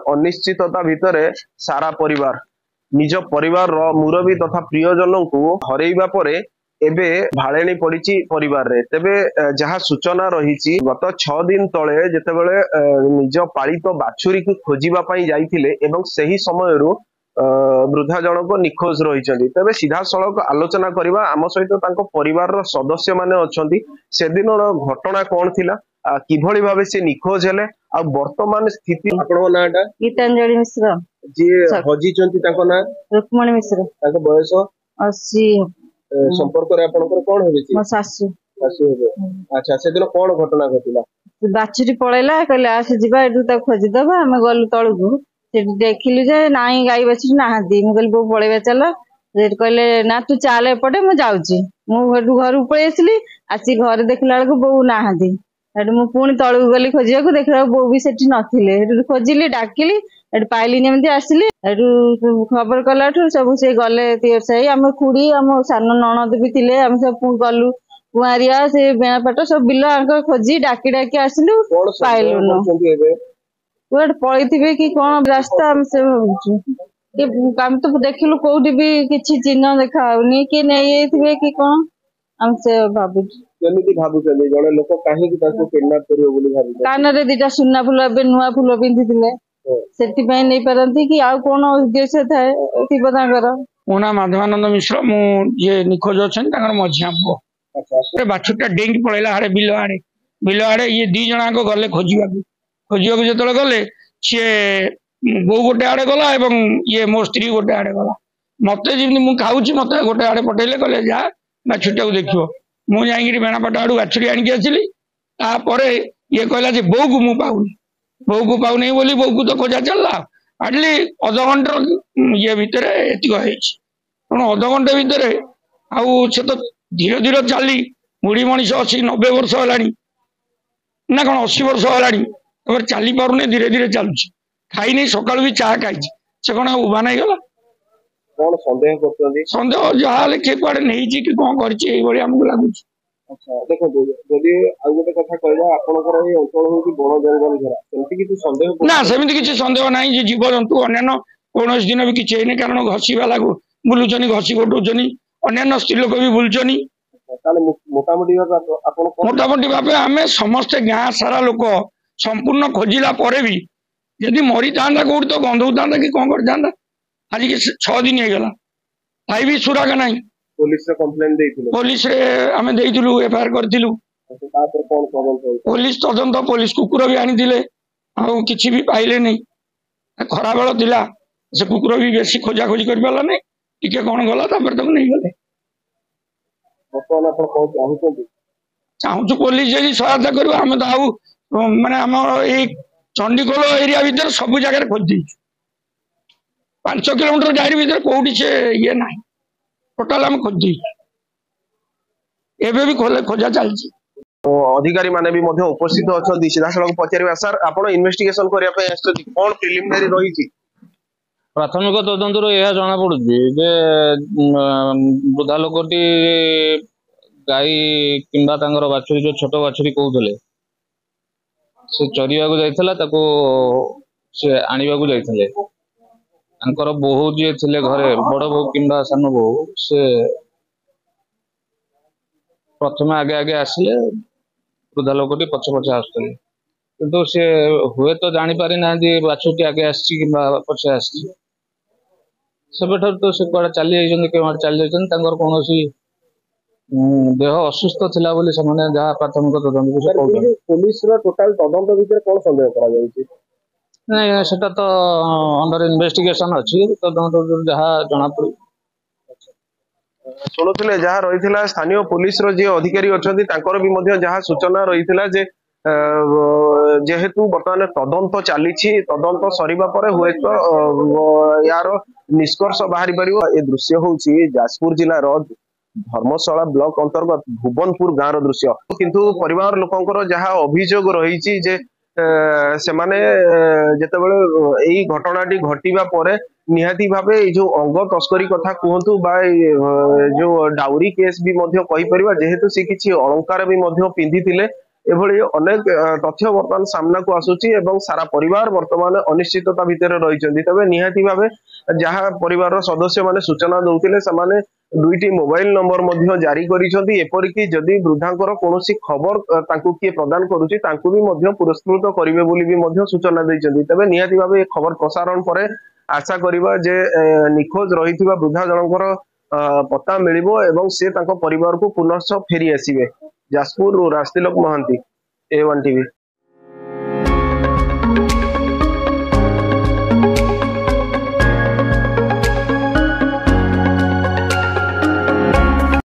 अनिश्चितता भितरे सारा परिवार निज परिवार मुरबी तथा प्रियजन को हरैबा परे एबे भाड़ेणी पड़ी परिवार रे तेबे जहाँ सूचना रही गत 6 दिन तले जेतेबेले निज पालित बाछुरी को खोजिबा पई जाइथिले एवं सही समय वृद्धा जनक निखोज रही तेबे सीधा सड़क आलोचना करबा आम सहित तांको परिवार रो सदस्य माने अछंती से दिन घटना कौन थिला किभली भाबे से निखोज हेले आ वर्तमान स्थिति आपन नाटा गीतांजलि मिश्र जी हजी चंती ताको ना रुक्मणी मिश्र ताको बयस 80 संपर्क रे आपन कोन हेबे छी मो सासु हेबे अच्छा से दिन कोन घटना घटिला बाछुरी पळैला कहले आसे जिबा एडु ता खोजि दबा हम गलु तळगु से देखिलु जे नाई गाई बाछुरी नाहादी मु कहली बो पळैबा चल जे कहले ना तू चाल एपटे मु जाउची मु हेडु घर पळै आसली आसी घर देखला बेलको बो नाहादी हेडु मु पुणी तळगु गली खोजियाकू देखला बो भी सेठी नथिले हेडु खोजिली डाकिली एडु पाइली नेमती आसली एडु खबर कलाठु सब से गले तीर सही हम खुडी हम सान ननद भी थिले हम सब गलु कुआरिया से बेणापाट सब बिल खोजी डाकी डाकी आसलु पाइलु कुआडे पळैथिबे कि कोन रास्ता हम से भाबुछु कि हम तो देखिलु कोउडी भी किछि चिन्ह देखाउनी कि नेइथिबे कि कोन हम से भाबुछु केमिति भाबुछले जणे लोक काहे कि ताको किडनैप करियो बोली भाबुछ कान रे दिटा सुन्ना फुल बे नुवा फुल पिंधिथिले सेति पय नै परंती कि आ कोन उद्देश्य थाए थिबो तांकर मोना माधवानंद मिश्र मु ये निखोज अछन तांकर मझिया पो अच्छा बाछुटा डेंगी पळैला हाडे बिलो आड़े ये दी जणाको गले खोजिबाकू जेतले गले सी बो गोटे आड़े गला एवं ये मो स्त्री गोटे आड़े गला मते जिमि मु खाउची मते गोटे आड़े पठेले गले जा बाछुटा को देखियो मु जाईगिरी बेणापाट आडू बाछुरी आनिक आसिली तापर ये कहला जे बो को मु पाउनी बोली बो को तो खोजा चलला आडली अध घंटा ये भितर एतिक हेछि तेणु अध घंटे भितर आउ से तो धीरे धीरे चली बुढ़ी मनीष 80-90 वर्ष है ना कौन 80 वर्ष है चली पारे धीरे धीरे चलुची खाई नहीं सका भी चाह खाई से कौन उभा नहीं गला कौन सन्देह जहाँ किए कुआडे नहीं कि कौन करमको लगुच देखो जदि आउ गोटे कथा कहबा आपनकर ए अंचल हो कि बड़ जंगल घेरा सेमति किछि संदेह ना सेमति किछि संदेह नाही जे जीव जंतु अन्य कौन दिन भी किछि हेने कारण घसी वाला बुलुचनी घसी गोटुचनी अन्य स्त्री लोक भी बुलचनी मोटामोटी भाव आम समस्ते गाँ सारा लोक संपूर्ण खोजिला परे भी यदि मरी था कौट तो गंधौ था कि कौन कर आज के 6 दिन होगा भाई भी सुराग ना पुलिस आम देलु एफआईआर करूँ पुलिस तदंत पुलिस कुकुर भी आनी कि भी पाइले नहीं खरा बेल थिला से कुकुर भी बेसी खोजा खोजी कर पाला नहीं टिके कौन गला तक नहीं गले चाहूँ पुलिस जब सहायता कर माने आम ये चंडीखोल एरिया भीतर सब जगह खोजी 5 किलोमीटर जारी भीतर कौटी से ये ना टोटाल आम खोजी एबे भी खोजा चलती अधिकारी माने भी मध्य उपस्थित अच्छा सीधा सड़क पचार सर आप इन्वेस्टिगेशन करने कौन प्रिलिमिनारी रही प्राथमिक तदंतर यह जना पड़ी जे वृद्धा लोकटी गाई किंबा तांगर बाछुरी जो छोट बाछुरी कहते से चरिया जाइथिला ताको से आनिबा को जाइथिले तांकर बहु जे थिले घरे बड़ बहु किंबा सान बहु से प्रथम आगे आगे आसिले वृद्धा लोकटी पछ पछ आसुले किंतु से हुए तो जानी पारि ना जे बाछुटी आगे आसी किंबा पछे आसी सेबेठर तो से कुआडे चली जाइछन के मार चली जाइछन तांकर कोनोसी देह असुस्थ थिला बोली समाने जहा प्राथमिक तदंत को कहउछन पुलिस रो टोटल तदंत भीतर कोन संदेह करा जायछि नहीं सेटा तो अंडर इन्वेस्टिगेशन अछि तदंत जहा जना पड़ी शुणुले जहाँ रही स्थानीय पुलिस रो जे अधिकारी अछंती तांकर भी मध्य जहाँ सूचना रही जे जेहेतु बर्तमान तदंत चली तदंत सरीबा परे हुए तो यार निष्कर्ष बाहरी परिबो ए दृश्य होउछि जाजपुर जिला रो धर्मशाला ब्लॉक अंतर्गत भुवनपुर गाँव दृश्य किंतु परिवार लोकंकर जहाँ अभियोग रही जे से माने जेतेबेले एई घटनाटी घटिबा परे निहाती भावे जो अंग तस्करी कथा कहतु बा जो डाउरी केस भी मध्य कहि परिबा जेहेतु से किछि अलंकार भी मध्य पिंधिथिले एभली अनेक तथ्य वर्तमान सामना को आसुची एवं सारा परिवार वर्तमान अनिश्चितता भितर रहिଛନ୍ତି तबे निहाती भाबे जहाँ परिवार सदस्य माने सूचना दउतिले समाने दुईटी मोबाइल नंबर मध्य जारी करिसंती एपरिकी जदि वृद्धांकर कोनोसी खबर तांकु किए प्रदान करूची तांकु भी मध्य पुरस्कृत करिवे बोली भी मध्य सूचना दैछंती तबे निहाती भाबे खबर प्रसारण परे आशा करिबा जे निखोज रहिथिबा वृद्धा जनकर पता मिलिबो एवं से तांको परिवार को पुनश्च फेरी आसीबे। Jajpur रास्तिलोक Mahanti A1 TV।